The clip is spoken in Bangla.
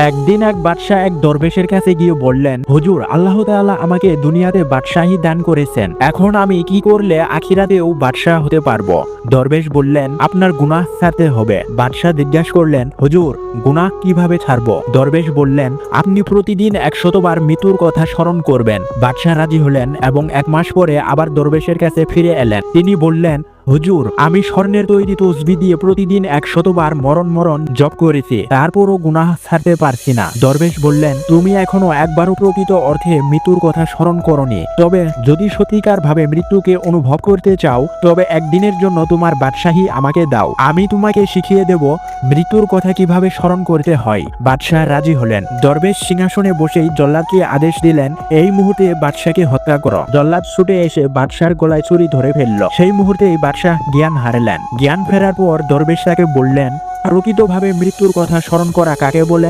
একদিন এক বাদশাহ এক দরবেশের কাছে গিয়ে বললেন, হুজুর, আল্লাহ তাআলা আমাকে দুনিয়াতে বাদশাহী দান করেছেন, এখন আমি কি করলে আখিরাতেও বাদশাহ হতে পারবো? দরবেশ বললেন, আপনার গুনাহ ছাড়তে হবে। বাদশাহ জিজ্ঞাসা করলেন, হুজুর, গুনাহ কিভাবে ছাড়বো? দরবেশ বললেন, আপনি প্রতিদিন 100 বার মৃত্যুর কথা স্মরণ করবেন। বাদশাহ রাজি হলেন এবং 1 মাস পরে আবার দরবেশের কাছে ফিরে এলেন। তিনি বললেন, হুজুর, আমি স্বর্ণের তৈরি তসবিহ দিয়ে প্রতিদিন 100 বার মরণ মরণ জপ করেছি, তারপরও গুনাহ ছাড়তে পারছি না। দরবেশ বললেন, তুমি এখনো একবারও প্রকৃত অর্থে মৃত্যুর কথা স্মরণ করনি। তবে যদি সত্যিকার ভাবে মৃত্যুকে অনুভব করতে চাও, তবে একদিনের জন্য তোমার বাদশাহী আমাকে দাও, আমি তোমাকে শিখিয়ে দেব মৃত্যুর কথা কিভাবে স্মরণ করতে হয়। বাদশাহ রাজি হলেন। দরবেশ সিংহাসনে বসেই জল্লাদকে আদেশ দিলেন, এই মুহূর্তে বাদশাকে হত্যা করো। জল্লাদ ছুটে এসে বাদশার গলায় ছুরি ধরে ফেলল। সেই মুহূর্তেই বাদশাহ জ্ঞান হারালেন। জ্ঞান ফেরার পর দরবেশ তাকে বললেন, প্রকৃতভাবে মৃত্যুর কথা স্মরণ করা কাকে বলে?